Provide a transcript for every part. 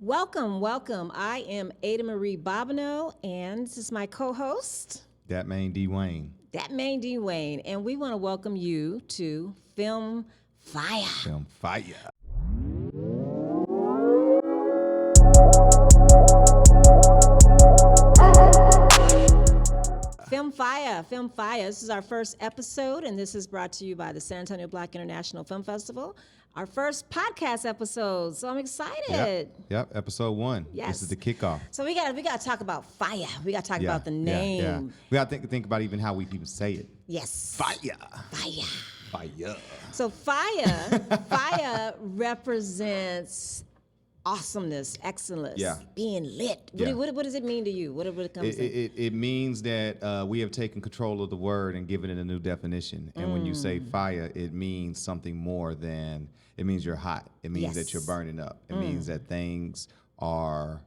Welcome, welcome. I am Ada Marie Babineaux, and this is my co-host, That Mayne D. Wayne. Mayne, and we want to welcome you to Film Fiyah. Film Fiyah. Film Fiyah. This is our first episode, and this is brought to you by the San Antonio Black International Film Festival. Our first podcast episode, so I'm excited. Yep. Episode 1. Yes. This is the kickoff. So we got to talk about Fiyah. We got to talk about the name. Yeah. We got to think about even how we even say it. Yes. Fiyah. Fiyah. So Fiyah represents awesomeness, excellence, being lit. What does it mean to you? What it comes to? It means that we have taken control of the word and given it a new definition. And when you say fire, it means something more than, it means you're hot. It means that you're burning up. It means that things are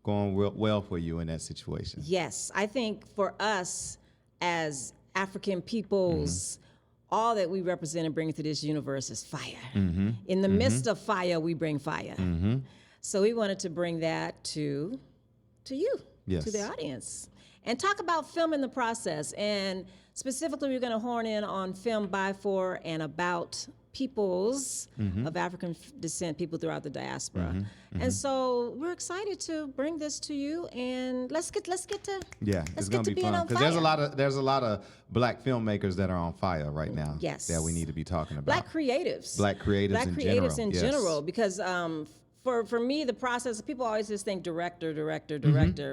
going well for you in that situation. Yes, I think for us as African peoples, all that we represent and bring to this universe is fire. In the midst of fire, we bring fire. So we wanted to bring that to you, to the audience, and talk about film in the process. And specifically, we're going to horn in on film by, for, and about peoples of African descent, people throughout the diaspora. And so we're excited to bring this to you, and let's get to it's gonna be fun because there's a lot of black filmmakers that are on fire right now. Yes, that we need to be talking about. Black creatives in general, because for me, the process, people always just think director,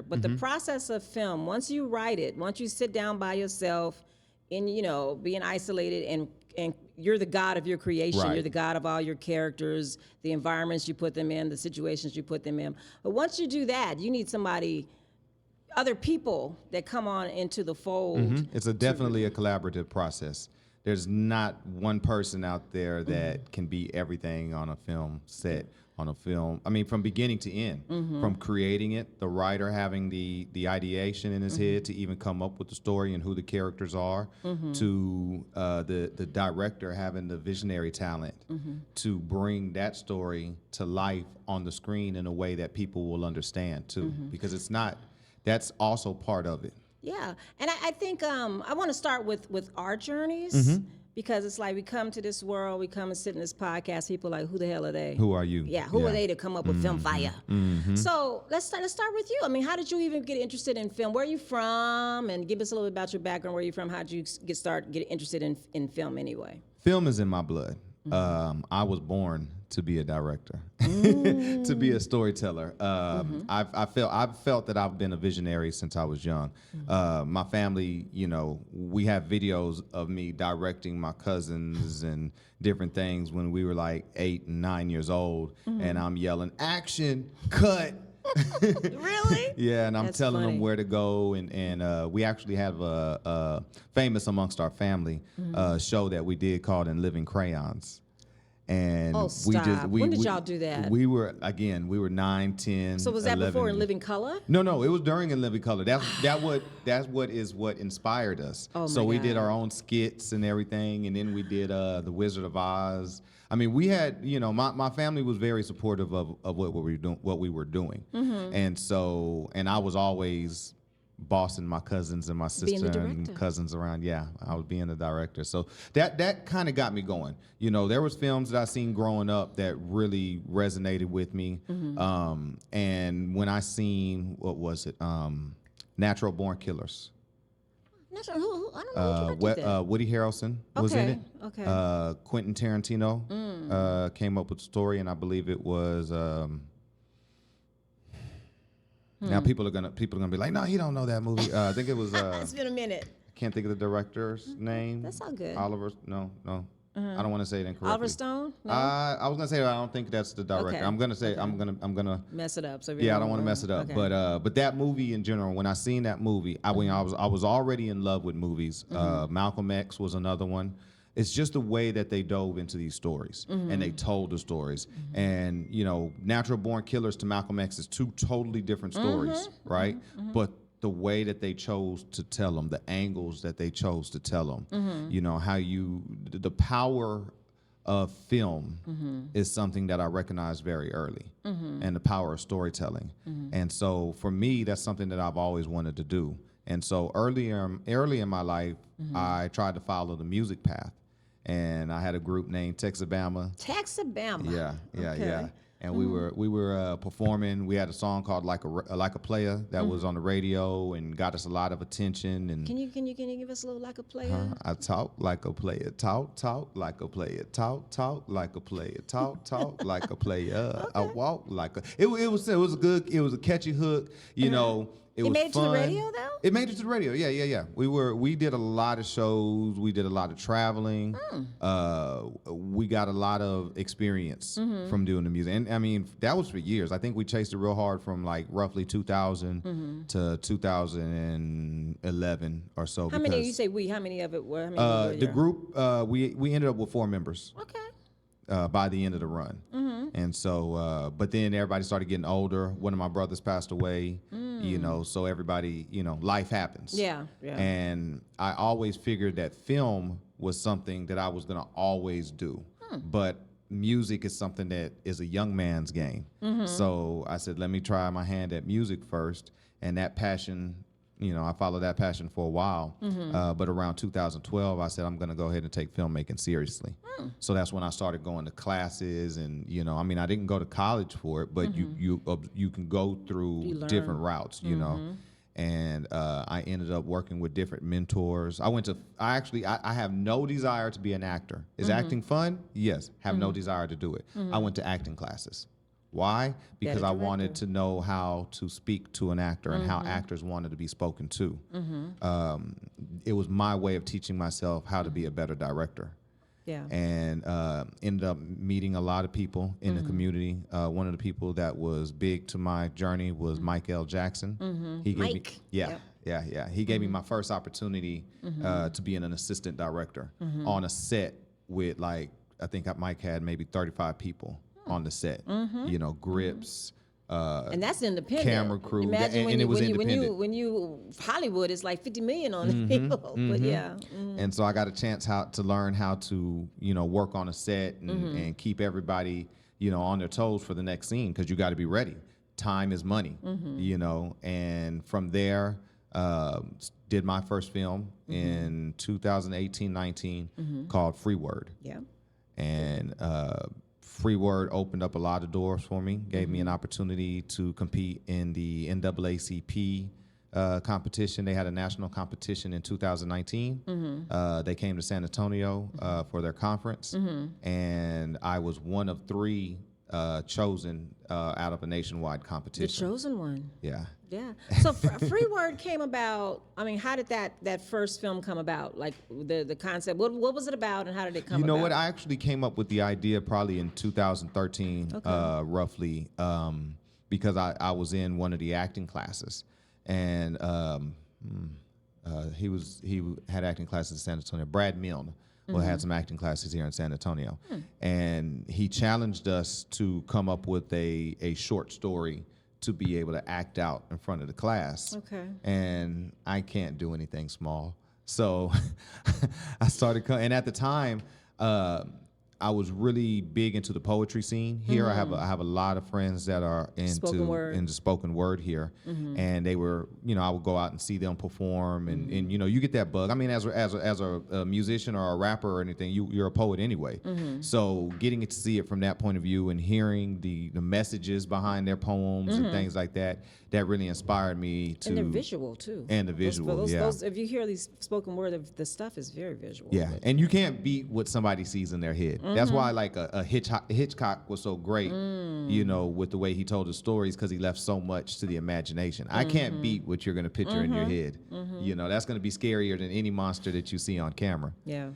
but the process of film, once you write it, once you sit down by yourself and being isolated and you're the god of your creation. You're the god of all your characters, the environments you put them in, the situations you put them in. But once you do that, you need other people that come on into the fold. It's definitely a collaborative process. There's not one person out there that can be everything on a film set, on a film. I mean, from beginning to end, from creating it, the writer having the ideation in his head to even come up with the story and who the characters are, to the director having the visionary talent to bring that story to life on the screen in a way that people will understand too, because that's also part of it. Yeah, and I think I want to start with our journeys. Because it's like we come to this world, we come and sit in this podcast. People are like, who the hell are they? Who are you? Yeah, who are they to come up with Film Fiyah? So let's start with you. I mean, how did you even get interested in film? Where are you from? And give us a little bit about your background. Where are you from? How did you get interested in film anyway? Film is in my blood. I was born to be a director, to be a storyteller. I've felt that I've been a visionary since I was young. My family, we have videos of me directing my cousins and different things when we were like 8 and 9 years old, and I'm yelling, "Action, cut!" Really? Yeah, and I'm telling them where to go, and we actually have a famous amongst our family show that we did called "In Living Crayons." And when did y'all do that? We were 9, 10. So was that 11. Before In Living Color? No, it was during In Living Color. That's what inspired us. So we did our own skits and everything, and then we did The Wizard of Oz. I mean, we had, my family was very supportive of what we were doing. And I was always bossing my cousins and my sister and cousins around. Yeah, I was being the director. So that kind of got me going. There was films that I seen growing up that really resonated with me. And when I seen, what was it? Natural Born Killers. I don't know who directed that. Woody Harrelson was in it. Okay. Quentin Tarantino came up with the story, and I believe it was. Now people are gonna be like, no, he don't know that movie. I think it was. It's been a minute. I can't think of the director's name. That's all good. Oliver. No. I don't want to say it incorrectly. Oliver Stone. No? I was gonna say I don't think that's the director. Okay. I'm gonna say I'm gonna mess it up. So I don't want to mess it up. Okay. But that movie in general, when I seen that movie, I was already in love with movies. Malcolm X was another one. It's just the way that they dove into these stories and they told the stories. And, Natural Born Killers to Malcolm X is 2 totally different stories, right? But the way that they chose to tell them, the angles that they chose to tell them, how the power of film is something that I recognized very early, and the power of storytelling. And so for me, that's something that I've always wanted to do. And so early in my life, I tried to follow the music path. And I had a group named Texabama. Texabama. Yeah. Okay. And we were performing. We had a song called Like a Player that was on the radio and got us a lot of attention. And can you give us a little Like a Player? I talk like a player, talk like a player, talk like a player, talk like a player. Okay. I walk like a. It was a good. It was a catchy hook. You know. It was made it fun. to the radio, though? It made it to the radio. Yeah. We did a lot of shows. We did a lot of traveling. We got a lot of experience from doing the music. And I mean, that was for years. I think we chased it real hard from like roughly 2000 to 2011 or so. How many, you say we, how many of it were? How many were The there? group, we ended up with 4 members. Okay. By the end of the run. And so, but then everybody started getting older. One of my brothers passed away, you know, so everybody, you know, life happens. Yeah. And I always figured that film was something that I was going to always do. But music is something that is a young man's game. So I said, let me try my hand at music first. And that passion, you know, I followed that passion for a while. But around 2012, I said, I'm going to go ahead and take filmmaking seriously. So that's when I started going to classes. And, you know, I mean, I didn't go to college for it, but you can go through different routes, you know. And I ended up working with different mentors. I have no desire to be an actor. Is acting fun? Yes. Have no desire to do it. I went to acting classes. Why? Because I wanted to know how to speak to an actor and how actors wanted to be spoken to. It was my way of teaching myself how to be a better director. Yeah. And ended up meeting a lot of people in the community. One of the people that was big to my journey was Mike L. Jackson. He gave me, He gave me my first opportunity to be an assistant director on a set with, like, I think Mike had maybe 35 people on the set, you know, grips, and that's independent. camera crew. Imagine and it was independent. when you Hollywood, it's like 50 million on the people. But yeah. And so I got a chance to learn how to, you know, work on a set and keep everybody, you know, on their toes for the next scene, because you got to be ready. Time is money, you know. And from there, did my first film in 2018-19 called Free Word. Yeah. And Free Word opened up a lot of doors for me, gave me an opportunity to compete in the NAACP competition. They had a national competition in 2019. They came to San Antonio for their conference, and I was one of 3 chosen out of a nationwide competition. The chosen one. Yeah. Yeah. So Free Word came about. I mean, how did that first film come about? Like the concept. What was it about, and how did it come about? You know what? I actually came up with the idea probably in 2013, roughly, because I was in one of the acting classes, and he had acting classes in San Antonio. Brad Milne had some acting classes here in San Antonio, and he challenged us to come up with a short story to be able to act out in front of the class. Okay. And I can't do anything small. So I started, and at the time, I was really big into the poetry scene here. I have a lot of friends that are into spoken word here, and they were, you know, I would go out and see them perform, and you know, you get that bug. I mean, as a musician or a rapper or anything, you're a poet anyway. So getting to see it from that point of view and hearing the messages behind their poems and things like that really inspired me to. And they're visual too. And the visual, those, if you hear these spoken word, the stuff is very visual. Yeah, and you can't beat what somebody sees in their head. That's why, like, a Hitchcock was so great, you know, with the way he told his stories, because he left so much to the imagination. I can't beat what you're going to picture in your head. You know, that's going to be scarier than any monster that you see on camera. Yeah.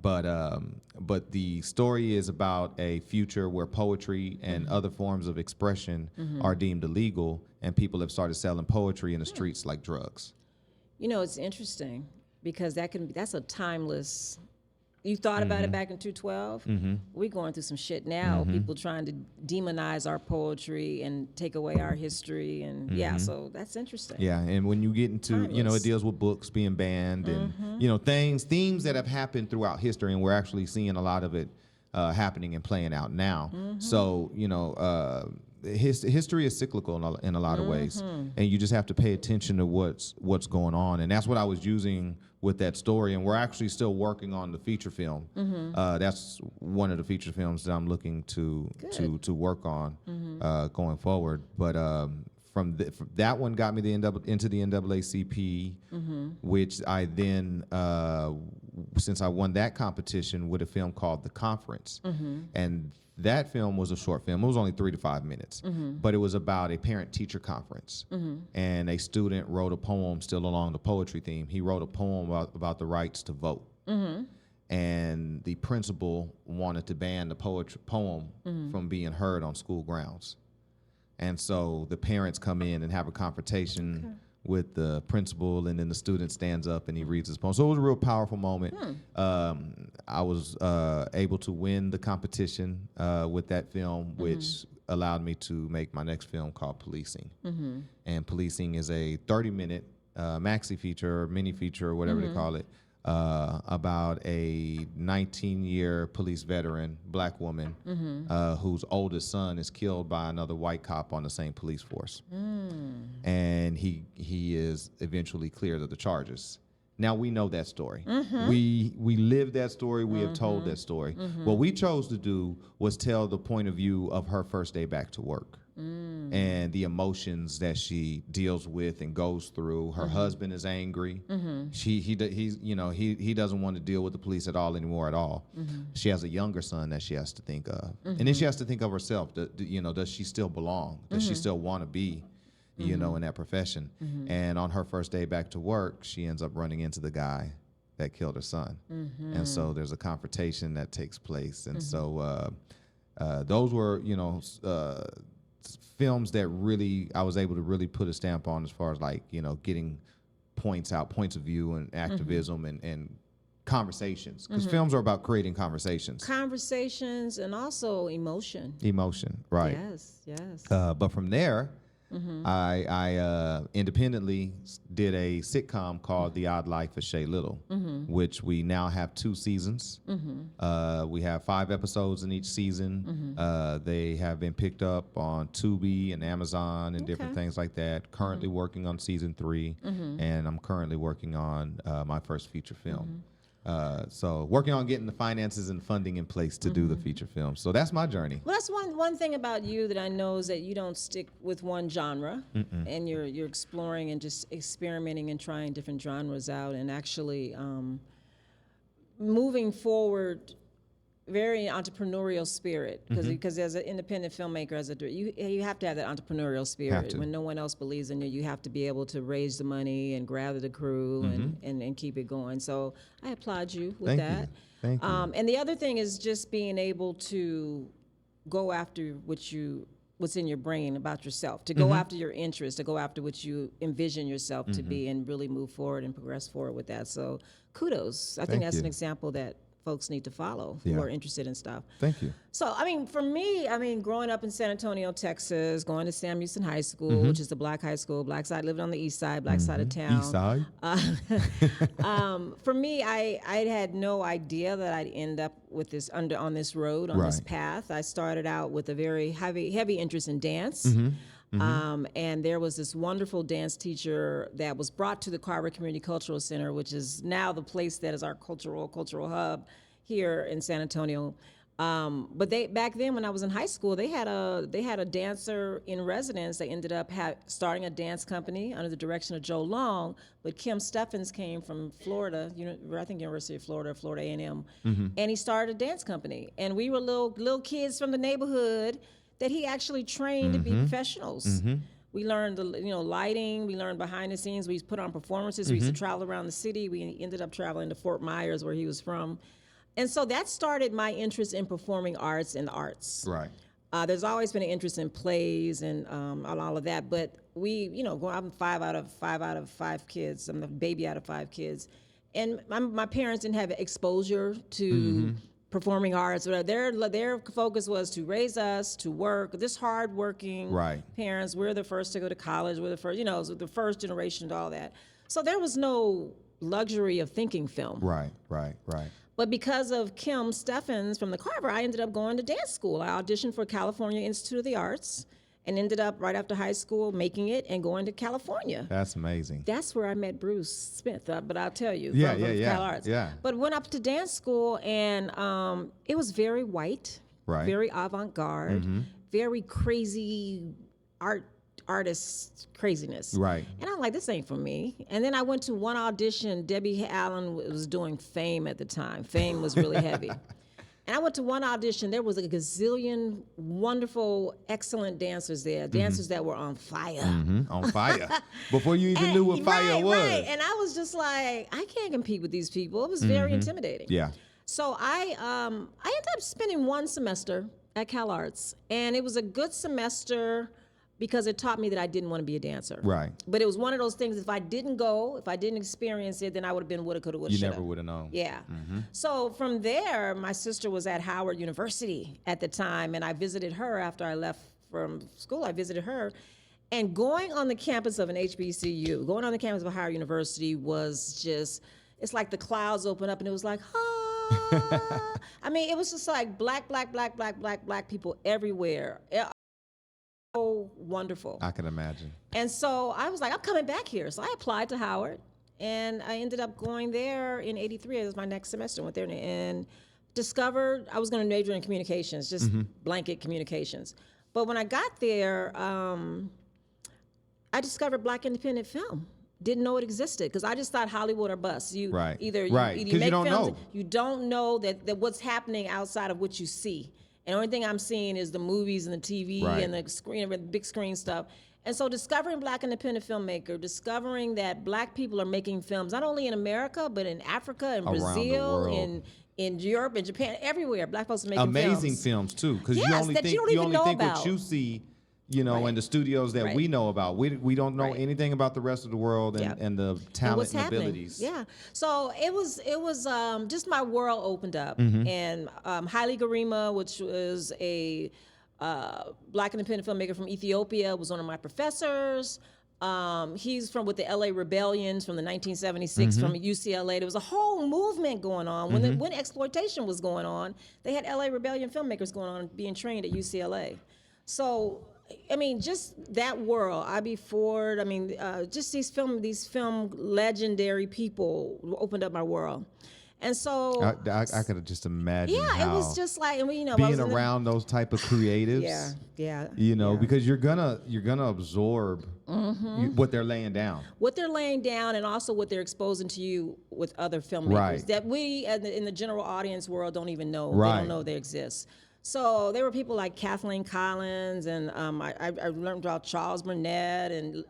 But the story is about a future where poetry and other forms of expression are deemed illegal, and people have started selling poetry in the streets like drugs. You know, it's interesting because that's a timeless. You thought about it back in 2012. We're going through some shit now. People trying to demonize our poetry and take away our history, and so that's interesting. Yeah, and when you get into, you know, it deals with books being banned and, you know, themes that have happened throughout history, and we're actually seeing a lot of it happening and playing out now. So, you know, history is cyclical in a lot of ways, and you just have to pay attention to what's going on. And that's what I was using with that story. And we're actually still working on the feature film. That's one of the feature films that I'm looking to work on going forward. But from that one got me into the NAACP, which I then, since I won that competition with a film called The Conference, and that film was a short film. It was only 3 to 5 minutes, but it was about a parent-teacher conference. And a student wrote a poem still along the poetry theme. He wrote a poem about the rights to vote. And the principal wanted to ban the poem from being heard on school grounds. And so the parents come in and have a confrontation with the principal, and then the student stands up and he reads his poem. So it was a real powerful moment. I was able to win the competition with that film, which allowed me to make my next film called Policing. And Policing is a 30-minute maxi feature or mini feature or whatever they call it, about a 19-year police veteran, black woman, whose oldest son is killed by another white cop on the same police force. And he is eventually cleared of the charges. Now we know that story. We lived that story. We have told that story. What we chose to do was tell the point of view of her first day back to work. And the emotions that she deals with and goes through. Her husband is angry. He doesn't want to deal with the police at all anymore at all. She has a younger son that she has to think of, and then she has to think of herself. Does she still belong? Does she still want to be, in that profession? And on her first day back to work, she ends up running into the guy that killed her son, and so there's a confrontation that takes place. And so those were, films that really I was able to really put a stamp on, as far as getting points of view and activism and conversations, because films are about creating conversations And also emotion, right? Yes. But from there, I independently did a sitcom called The Odd Life of Shay Little, which we now have 2 seasons. We have 5 episodes in each season. They have been picked up on Tubi and Amazon and different things like that. Currently working on season 3, and I'm currently working on my first feature film. So working on getting the finances and funding in place to do the feature film. So that's my journey. Well, that's one thing about you that I know is that you don't stick with one genre, and you're exploring and just experimenting and trying different genres out, and actually moving forward. Very entrepreneurial spirit, because as an independent filmmaker, you have to have that entrepreneurial spirit. When no one else believes in you, you have to be able to raise the money and gather the crew and keep it going. So I applaud you with that. Thank you. And the other thing is just being able to go after what's in your brain about yourself, to go after your interests, to go after what you envision yourself to be, and really move forward and progress forward with that. So kudos. I think that's an example that folks need to follow who are interested in stuff. Thank you. So, for me, growing up in San Antonio, Texas, going to Sam Houston High School, which is the black high school, black side, living on the east side, black side of town. East side? For me, I had no idea that I'd end up with on this road, on this path. I started out with a very heavy interest in dance. And there was this wonderful dance teacher that was brought to the Carver Community Cultural Center, which is now the place that is our cultural hub here in San Antonio. But back then, when I was in high school, they had a dancer in residence. They ended up starting a dance company under the direction of Joe Long. But Kim Steffens came from Florida, I think University of Florida A&M, and he started a dance company. And we were little kids from the neighborhood that he actually trained to be professionals. We learned the lighting. We learned behind the scenes. We used to put on performances. We used to travel around the city. We ended up traveling to Fort Myers, where he was from. And so that started my interest in performing arts and the arts. Right. There's always been an interest in plays and all of that. But I'm 5 out of 5 kids. I'm the baby out of 5 kids. And my parents didn't have exposure to performing arts. Their focus was to raise us to work. This hardworking parents. We're the first to go to college. We're the first, the first generation to all that. So there was no luxury of thinking film. Right. But because of Kim Steffens from the Carver, I ended up going to dance school. I auditioned for California Institute of the Arts and ended up right after high school making it and going to California. That's amazing. That's where I met Bruce Smith, but I'll tell you, Yeah, from Cal Arts. yeah. But went up to dance school, and it was very white, Right. very avant-garde, very crazy artist craziness. Right. And I'm like, this ain't for me. And then I went to one audition. Debbie Allen was doing Fame at the time. Fame was really heavy. And I went to one audition. There was a gazillion wonderful, excellent dancers there, dancers that were on fire. On fire. Before you even knew what fire was. Right. And I was just like, I can't compete with these people. It was very intimidating. Yeah. So I ended up spending one semester at Cal Arts, and it was a good semester because it taught me that I didn't want to be a dancer. Right. But it was one of those things, if I didn't go, if I didn't experience it, then I would have been woulda, coulda, woulda, You shoulda. never would have known. Yeah. So from there, my sister was at Howard University at the time, and I visited her after I left from school. I visited her. And going on the campus of an HBCU, going on the campus of Howard University was just, it's like the clouds opened up and it was like, ah. I mean, it was just like black people everywhere. So wonderful. I can imagine. And so I was like, I'm coming back here. So I applied to Howard, and I ended up going there in '83. It was my next semester. Went there and discovered I was going to major in communications, just blanket communications. But when I got there, I discovered Black independent film. Didn't know it existed because I just thought Hollywood or bust. Right. Either Right. you 'Cause make you don't films, know. you don't know that what's happening outside of what you see. And the only thing I'm seeing is the movies and the TV Right. and the screen, and the big screen stuff. And so discovering Black independent filmmaker, discovering that Black people are making films, not only in America, but in Africa and Around the Brazil, world. in Europe and Japan, everywhere. Black folks are making Amazing films. films too, because Yes, you only that think you don't you even only know think what about. you see, you know, Right. in the studios that Right. we know about. We don't know Right. anything about the rest of the world and, Yep. and the And talent what's and happening. abilities. Yeah. So it was just my world opened up. Mm-hmm. And Haile Garima, which was a Black independent filmmaker from Ethiopia, was one of my professors. He's with the LA Rebellions from the 1976 Mm-hmm. from UCLA. There was a whole movement going on when exploitation was going on. They had LA Rebellion filmmakers going on being trained at UCLA. So I mean, just that world. I.B. Ford. I mean, just these film legendary people opened up my world. And so I could just imagine. yeah, how it was just like, and we, you know, I being was in the- around those type of creatives. yeah. You know, yeah. because you're gonna absorb what they're laying down. What they're laying down, and also what they're exposing to you with other filmmakers Right. that we in the general audience world don't even know. They Right. don't know they exist. So there were people like Kathleen Collins, and I learned about Charles Burnett and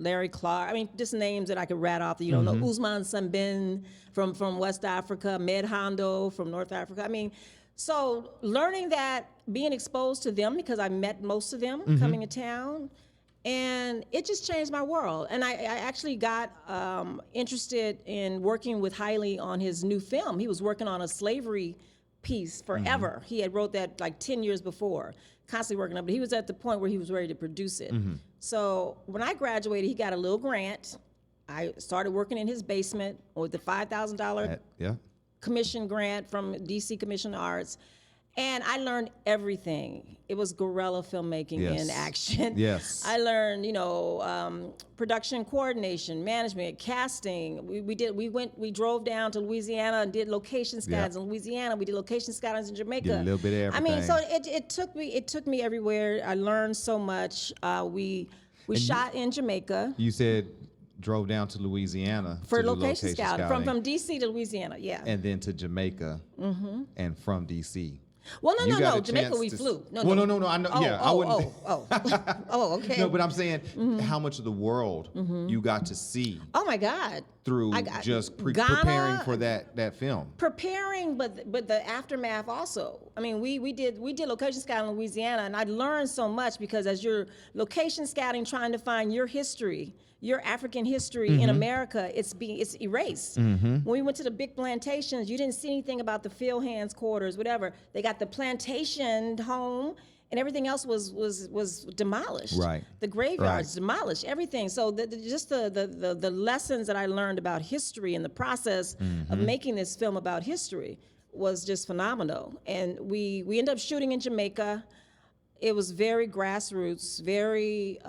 Larry Clark. I mean, just names that I could rat off that you don't know. Usman Sambin from West Africa, Med Hondo from North Africa. I mean, so learning that, being exposed to them, because I met most of them coming to town, and it just changed my world. And I actually got interested in working with Haile on his new film. He was working on a slavery piece forever. He had wrote that like 10 years before, constantly working on it, but he was at the point where he was ready to produce it. So when I graduated, he got a little grant. I started working in his basement with the $5,000 Yeah. commission grant from DC Commission of Arts. And I learned everything. It was guerrilla filmmaking Yes. in action. Yes. I learned, production coordination, management, casting. We drove down to Louisiana and did location scouts in Louisiana. We did location scouts in Jamaica. Did a little bit of I mean, everything. so it took me everywhere. I learned so much. We shot in Jamaica. You said drove down to Louisiana For to do location scouting. scouting, From DC to Louisiana, yeah. and then to Jamaica, and from DC. Well, You got no. a Jamaica, chance we to- flew. No. Well, no. I know. I wouldn't. Oh, okay. No, but I'm saying how much of the world you got to see Oh my God. through just preparing for that film. Preparing, but the aftermath also. I mean, we did location scouting in Louisiana, and I learned so much because as you're location scouting, trying to find your history, your African history in America, it's erased. When we went to the big plantations, you didn't see anything about the field hands quarters, whatever. They got the plantation home, and everything else was demolished. Right. The graveyards demolished, everything. So just the lessons that I learned about history and the process of making this film about history was just phenomenal. And we ended up shooting in Jamaica. It was very grassroots, very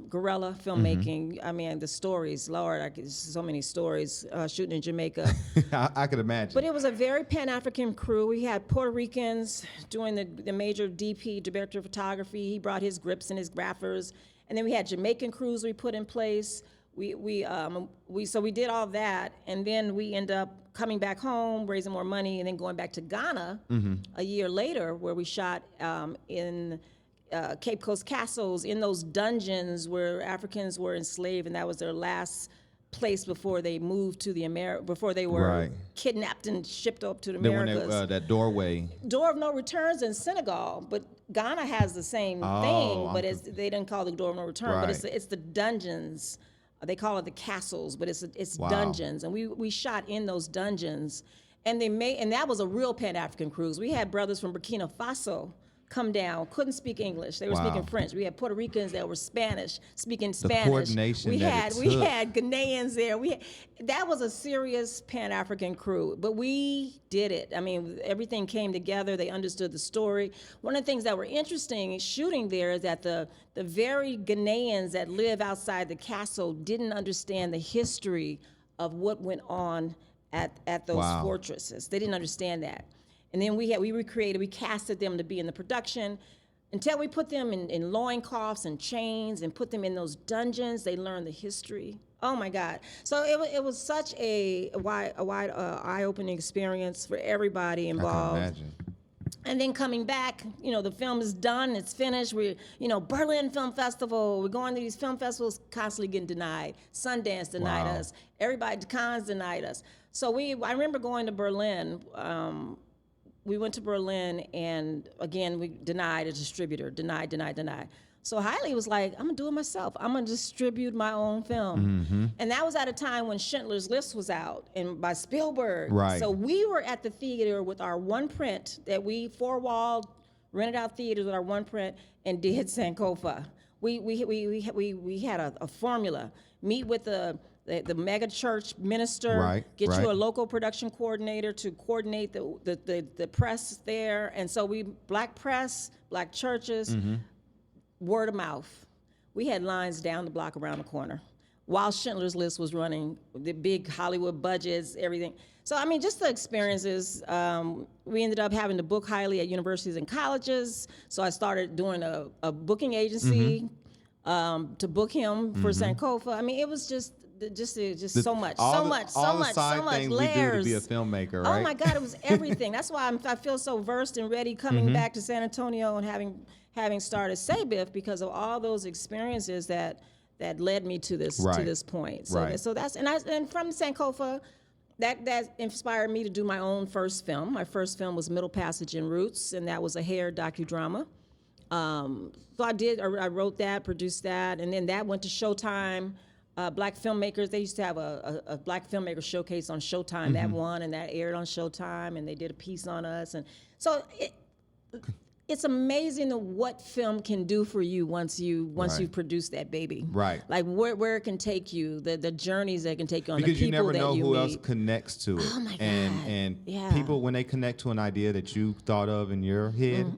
guerrilla filmmaking. I mean, the stories, Lord, so many stories shooting in Jamaica. I could imagine. But it was a very Pan-African crew. We had Puerto Ricans doing the major DP, director of photography. He brought his grips and his graphers. And then we had Jamaican crews we put in place. So we did all that, and then we end up coming back home, raising more money, and then going back to Ghana a year later, where we shot in Cape Coast castles, in those dungeons where Africans were enslaved, and that was their last place before they moved to before they were kidnapped and shipped up to the Americas. That doorway. Door of No Returns in Senegal, but Ghana has the same thing, but they didn't call it the Door of No Return, but it's the dungeons. They call it the castles, but it's dungeons, and we shot in those dungeons, and that was a real Pan-African cruise. We had brothers from Burkina Faso come down, couldn't speak English. They were speaking French. We had Puerto Ricans that were speaking Spanish. The coordination we had Ghanaians there. That was a serious Pan-African crew, but we did it. I mean, everything came together. They understood the story. One of the things that were interesting shooting there is that the very Ghanaians that live outside the castle didn't understand the history of what went on at those fortresses. They didn't understand that. And then we casted them to be in the production. Until we put them in loincloths and chains and put them in those dungeons, they learned the history. Oh my God. So it was such a wide eye-opening experience for everybody involved. I can imagine. And then coming back, the film is done, it's finished. Berlin Film Festival, we're going to these film festivals, constantly getting denied. Sundance denied us. Everybody, Cannes denied us. So I remember going to Berlin. We went to Berlin, and again, we denied a distributor, denied. So Haile was like, I'm gonna do it myself. I'm gonna distribute my own film. And that was at a time when Schindler's List was out, and by Spielberg. Right. So we were at the theater with our one print that we four-walled, rented out theaters with our one print, and did Sankofa. We had a formula. Meet with the mega church minister, get you a local production coordinator to coordinate the press there. And so black press, black churches, word of mouth. We had lines down the block around the corner while Schindler's List was running, the big Hollywood budgets, everything. So, I mean, just the experiences. We ended up having to book highly at universities and colleges. So I started doing a booking agency to book him for Sankofa. I mean, it was just so much things layers. We do to be a filmmaker, right? Oh my God, it was everything. That's why I feel so versed and ready coming back to San Antonio and having started SABIFF, because of all those experiences that led me to this point. So that's and from Sankofa, that inspired me to do my own first film. My first film was Middle Passage and Roots, and that was a hair docudrama. So I wrote that, produced that, and then that went to Showtime. Black filmmakers, they used to have a black filmmaker showcase on Showtime. That won, and that aired on Showtime, and they did a piece on us. And so it's amazing what film can do for you once you produce that baby. Right. Like where it can take you, the journeys that it can take you on, because the people that you never know who meet. Else connects to it. Oh my God. And people, when they connect to an idea that you thought of in your head,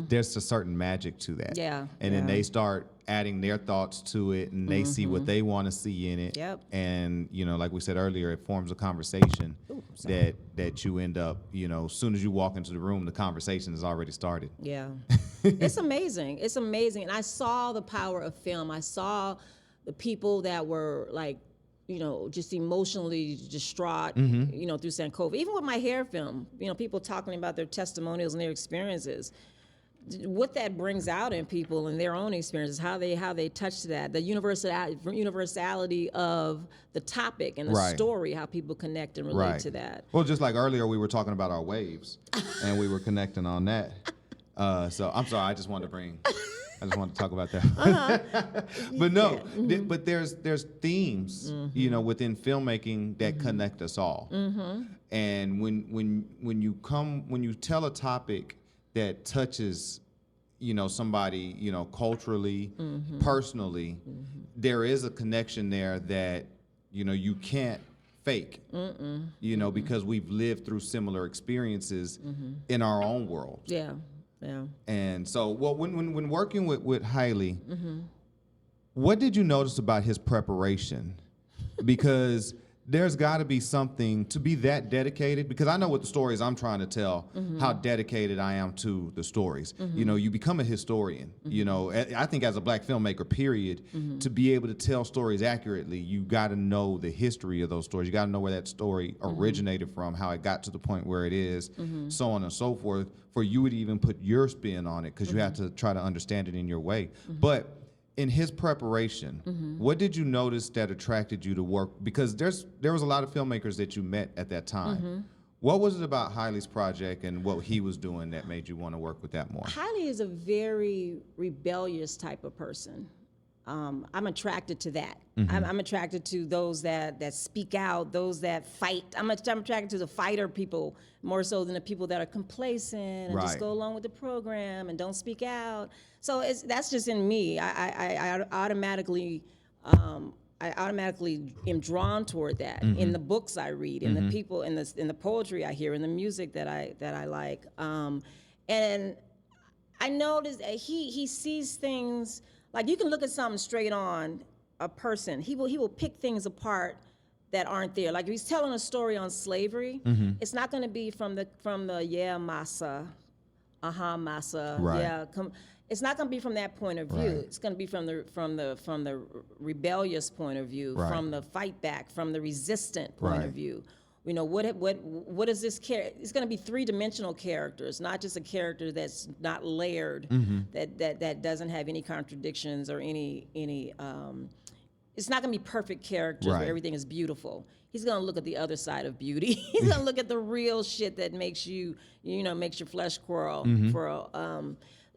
there's a certain magic to that. Yeah. And then they start adding their thoughts to it, and they see what they want to see in it. Yep. And like we said earlier, it forms a conversation that you end up, as soon as you walk into the room, the conversation has already started. Yeah. It's amazing. It's amazing. And I saw the power of film. I saw the people that were like, just emotionally distraught, through Sankofa. Even with my hair film, people talking about their testimonials and their experiences. What that brings out in people and their own experiences, how they touch that, the universality of the topic and the story, how people connect and relate to that. Well, just like earlier, we were talking about our waves, and we were connecting on that. So I'm sorry, I just wanted to talk about that. But no, but there's themes, within filmmaking that connect us all. And when you tell a topic that touches, you know, somebody, you know, culturally, personally, there is a connection there that, you know, you can't fake, you know, because we've lived through similar experiences in our own world. Yeah, yeah. And so, well, when working with Hailey, what did you notice about his preparation? Because there's got to be something to be that dedicated, because I know with the stories I'm trying to tell, how dedicated I am to the stories. You know, you become a historian, you know, I think as a Black filmmaker, period, to be able to tell stories accurately, you got to know the history of those stories. You got to know where that story originated from, how it got to the point where it is, so on and so forth, for you to even put your spin on it, because you have to try to understand it in your way. But in his preparation, what did you notice that attracted you to work? Because there was a lot of filmmakers that you met at that time. What was it about Hailey's project and what he was doing that made you want to work with that more? Hailey is a very rebellious type of person. I'm attracted to that. I'm attracted to those that speak out, those that fight. I'm attracted to the fighter people more so than the people that are complacent and just go along with the program and don't speak out. So that's just in me. I automatically am drawn toward that in the books I read, in the people, in the poetry I hear, in the music that I like. And I noticed that he sees things. Like, you can look at something straight on a person. He will pick things apart that aren't there. Like, if he's telling a story on slavery, it's not going to be from the yeah, massa, massa, yeah. It's not going to be from that point of view. It's going to be from the rebellious point of view, from the fight back, from the resistant point of view. You know, what is this character? It's going to be three-dimensional characters, not just a character that's not layered, that doesn't have any contradictions or any. It's not going to be perfect characters where everything is beautiful. He's going to look at the other side of beauty. He's going to look at the real shit that makes makes your flesh crawl.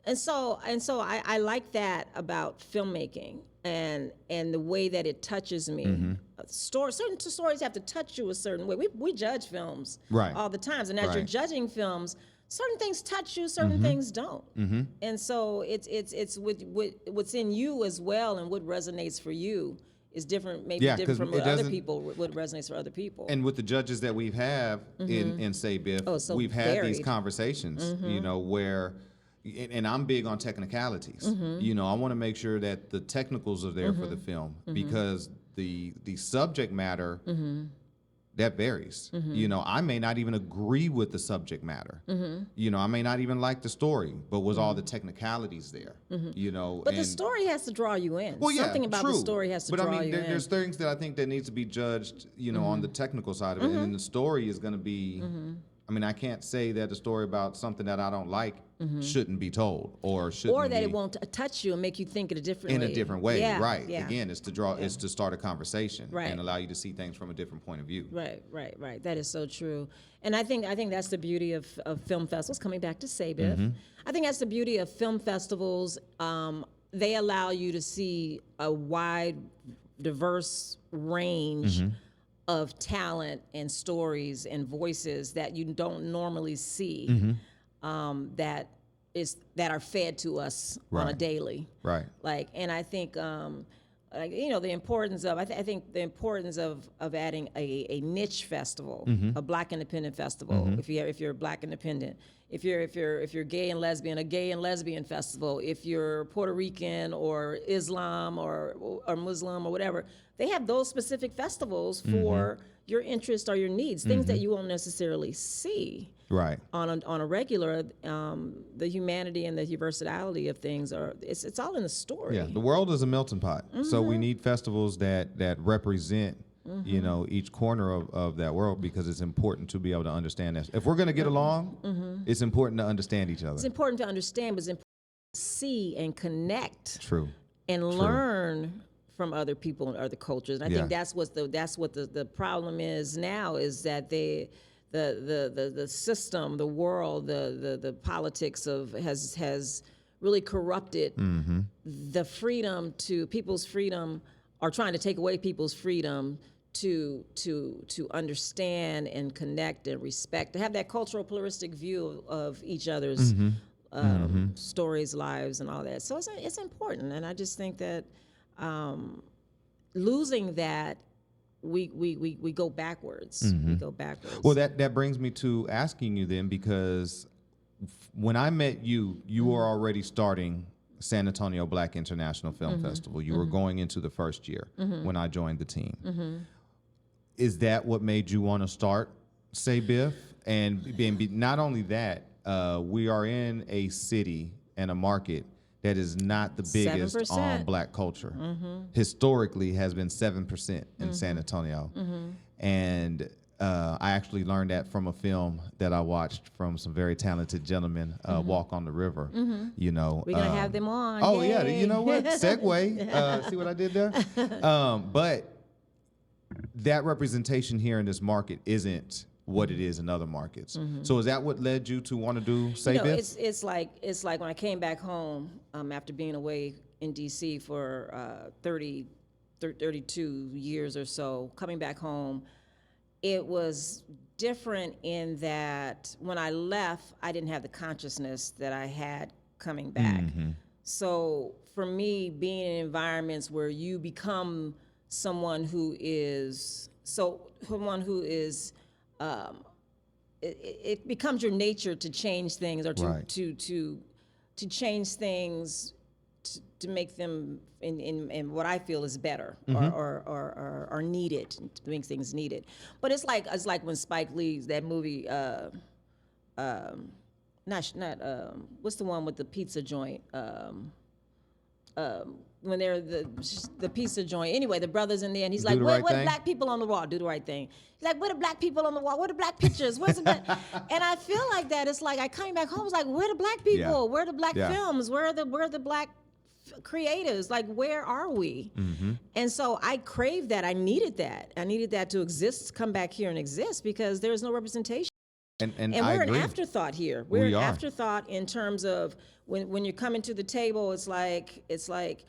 And so I like that about filmmaking and the way that it touches me. Certain stories have to touch you a certain way. We judge films all the time, and as you're judging films, certain things touch you, certain things don't. And so it's what's in you as well, and what resonates for you is different, maybe different from other people, what resonates for other people. And with the judges that we have in SABIFF, we've had these conversations, you know, where. And I'm big on technicalities. You know, I want to make sure that the technicals are there for the film, because the subject matter, that varies. You know, I may not even agree with the subject matter. You know, I may not even like the story, but was all the technicalities there? You know, but the story has to draw you in. Well, something about the story has to draw you in. There's things that I think that needs to be judged, you know, on the technical side of it, and then the story is going to be. I mean, I can't say that a story about something that I don't like shouldn't be told, or shouldn't or that be, it won't touch you and make you think in a different way. Yeah. Again, it's to start a conversation and allow you to see things from a different point of view. Right. That is so true. And I think that's the beauty of film festivals. Coming back to SABIFF, I think that's the beauty of film festivals. They allow you to see a wide, diverse range of talent and stories and voices that you don't normally see, that are fed to us on a daily. Like, and I think, you know, the importance of I think the importance of adding a niche festival, a Black independent festival. If you're a Black independent, if you're gay and lesbian, a gay and lesbian festival. If you're Puerto Rican or Islam or Muslim or whatever, they have those specific festivals for your interest or your needs, things that you won't necessarily see on a regular. The humanity and the versatility of things it's all in the story. Yeah, the world is a melting pot, so we need festivals that represent you know, each corner of that world, because it's important to be able to understand that. If we're going to get along, it's important to understand each other. It's important to understand, but it's important to see and connect. And True. learn from other people and other cultures. And I think that's what the problem is now, is that the system, the world, the politics has really corrupted the freedom to people's freedom, or trying to take away people's freedom to understand and connect and respect, to have that cultural pluralistic view of each other's stories, lives, and all that. So it's important, and I just think that losing that, we go backwards. We go backwards. Well, that brings me to asking you then, because when I met you, you were already starting San Antonio Black International Film Festival. You were going into the first year when I joined the team. Is that what made you want to start SABIFF? And not only that, we are in a city and a market that is not the biggest 7%. on Black culture. Historically has been 7% in San Antonio. And I actually learned that from a film that I watched from some very talented gentlemen, Walk on the River. You know, we're gonna have them on. Oh, Yay. yeah, you know what? Segue. See what I did there? But that representation here in this market isn't what it is in other markets. So is that what led you to want to do SABIFF? You know, it's like when I came back home after being away in D.C. for 32 years or so, coming back home, it was different in that when I left, I didn't have the consciousness that I had coming back. So for me, being in environments where you become someone who is it becomes your nature to change things, or to change things to make them in what I feel is better, or needed, to make things needed. But it's like when Spike Lee's that movie, what's the one with the pizza joint? When they're the pizza joint. Anyway, the brothers in there, and he's like, what black people on the wall? Do the right thing. He's like, where the black people on the wall? Where the black pictures? Where's the black? And I feel like that. It's like I came back home, I was like, where the black people? Yeah. Where the black films? Where are the black creatives? Like, where are we? And so I craved that. I needed that. I needed that to exist, come back here and exist, because there is no representation. And we're an afterthought here. We're an afterthought in terms of when you're coming to the table, it's like,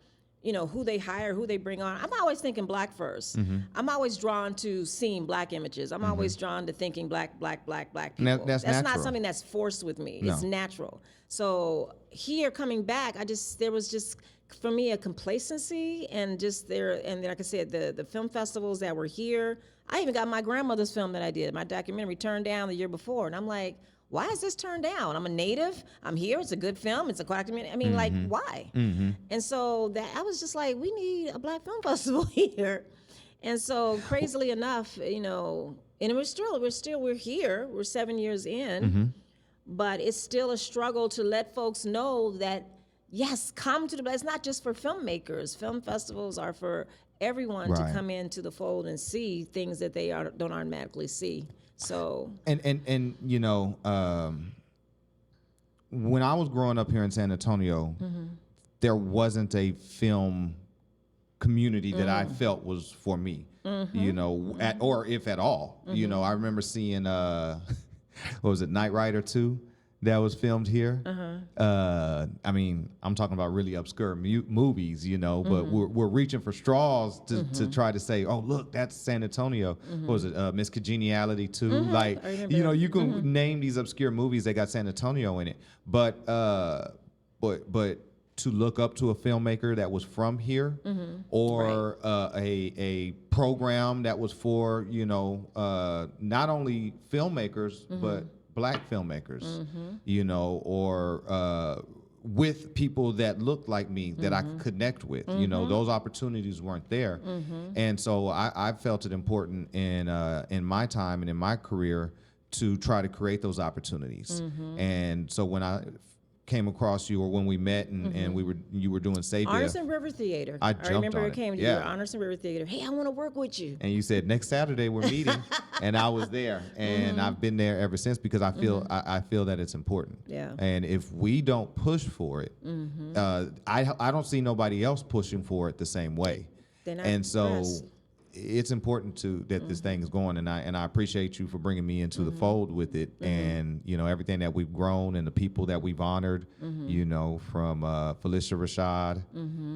you know, who they hire, who they bring on. I'm always thinking black first. I'm always drawn to seeing black images. I'm always drawn to thinking black people. That's not something that's forced with me. No. It's natural. So here coming back, there was just, for me, a complacency, and just and like I said, the film festivals that were here. I even got my grandmother's film that I did, my documentary, turned down the year before. And I'm like, why is this turned down? I'm a native. I'm here. It's a good film. It's a documentary. I mean, like, why? And so that I was just like, we need a black film festival here. And so, crazily enough, you know, and we're here. We're 7 years in, but it's still a struggle to let folks know that, yes, come to it's not just for filmmakers. Film festivals are for everyone to come into the fold and see things that they don't automatically see. So and you know, when I was growing up here in San Antonio, there wasn't a film community that I felt was for me. You know, or if at all. You know, I remember seeing what was it, Knight Rider 2? That was filmed here. I mean, I'm talking about really obscure movies, you know, but we're reaching for straws to try to say, oh, look, that's San Antonio. What was it, Miss Congeniality 2? Like, you know, you can name these obscure movies that got San Antonio in it. But to look up to a filmmaker that was from here, or a program that was for, you know, not only filmmakers, but black filmmakers, you know, or with people that looked like me that I could connect with. You know, those opportunities weren't there. And so I felt it important in my time and in my career to try to create those opportunities. And so when I came across you, or when we met and you were doing SABIFF. Artisan River Theater. I remember it came to you, Artisan River Theater. Hey, I want to work with you. And you said next Saturday we're meeting, and I was there, and I've been there ever since, because I feel I feel that it's important. Yeah. And if we don't push for it, I don't see nobody else pushing for it the same way. And so it's important that this thing is going, and I appreciate you for bringing me into the fold with it, and you know, everything that we've grown and the people that we've honored, you know, from Phylicia Rashad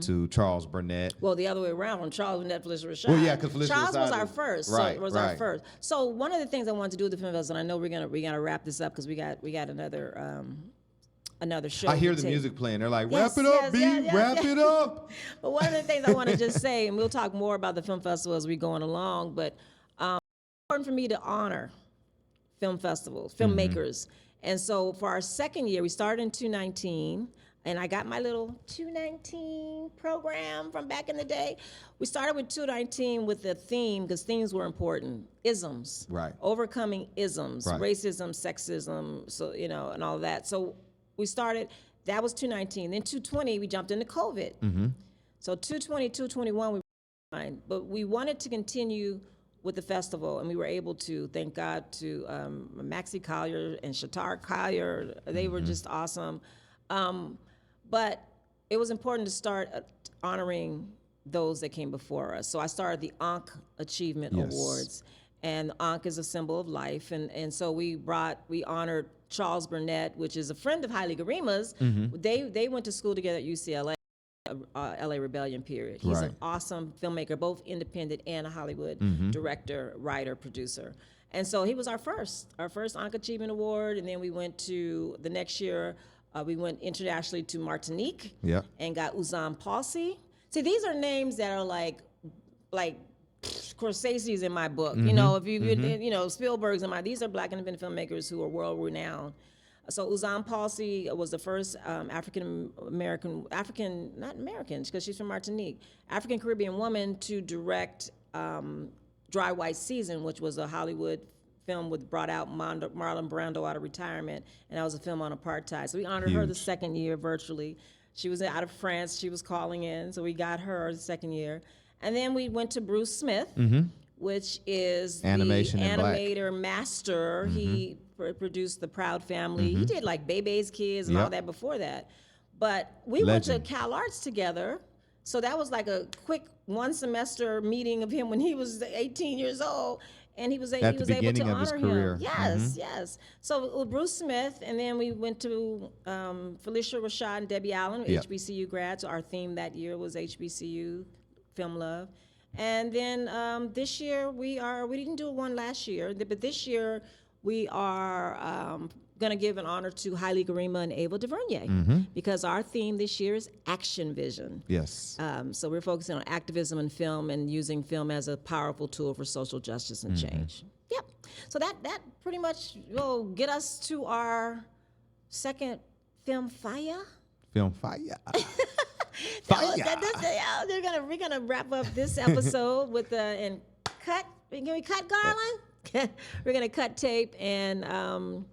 to Charles Burnett. Well, the other way around, from Charles Burnett, Phylicia Rashad. Well, yeah, because Phylicia Charles Rashad was our first. Right, so it was our first. So one of the things I wanted to do with the film festival, and I know we're gonna wrap this up because we got another another show. I hear we the take. music playing. They're like, Yes, wrap it up, yes, B, yes, yes, wrap yes. it up. But one of the things I want to just say, and we'll talk more about the film festival as we going along, but it's important for me to honor film festivals, filmmakers. And so for our second year, we started in 2019, and I got my little 219 program from back in the day. We started with 219 with the theme, because themes were important. Isms. Right. Overcoming isms, Right. racism, sexism, so and all of that. So we started, that was 219. Then 220, we jumped into COVID. So 220, 221, we were fine. But we wanted to continue with the festival, and we were able to, thank God to Maxie Collier and Shatar Collier. They were just awesome. But it was important to start honoring those that came before us. So I started the Ankh Achievement Awards, and Ankh is a symbol of life. And so we honored Charles Burnett, which is a friend of Haile Garima's. They went to school together at UCLA. LA Rebellion period. He's an awesome filmmaker, both independent and a Hollywood director, writer, producer. And so he was our first Ankh Achievement Award. And then we went to, the next year, we went internationally to Martinique and got Uzan Palsi. See, these are names that are like Scorsese's in my book. You know, if you Spielberg's in my, these are Black independent filmmakers who are world renowned. So Uzan Palsi was the first African, not Americans, because she's from Martinique, African Caribbean woman to direct Dry White Season, which was a Hollywood film with brought out Marlon Brando out of retirement, and that was a film on apartheid. So we honored her the second year virtually. She was out of France, she was calling in, so we got her the second year. And then we went to Bruce Smith, which is Animation the in black. animator master. He produced The Proud Family. He did like Bebe's Kids and all that before that. But we went to Cal Arts together, so that was like a quick one semester meeting of him when he was 18 years old. And he was able to honor him. Yes, yes. So with Bruce Smith, and then we went to Felicia Rashad and Debbie Allen, HBCU grads. Our theme that year was HBCU, Film Love. And then this year we didn't do one last year, but this year we are going to give an honor to Haile Garima and Ava DuVernay because our theme this year is Action Vision. Yes. So we're focusing on activism and film and using film as a powerful tool for social justice and change. Yep. So that pretty much will get us to our second Film Fiyah. Film Fiyah. We're gonna wrap up this episode with and cut. Can we cut, Garland? We're gonna cut tape and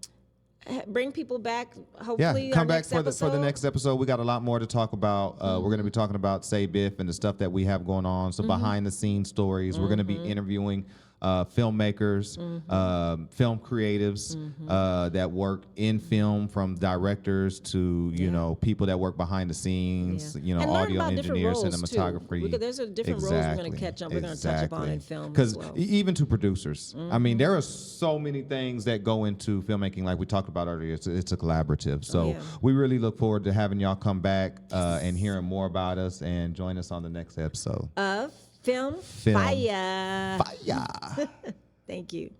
bring people back. Hopefully, come back for the next episode. We got a lot more to talk about. We're going to be talking about SABIFF and the stuff that we have going on. So behind the scenes stories. We're going to be interviewing filmmakers, film creatives that work in film, from directors to people that work behind the scenes. And audio engineers, cinematography. Because there's different roles we're going to catch up. We're going to touch upon in film. Because well. even to producers, I mean, there are so many things that go into filmmaking. Like we talked about earlier, it's a collaborative. So we really look forward to having y'all come back and hearing more about us, and join us on the next episode of Film Fiyah. Fiyah. Thank you.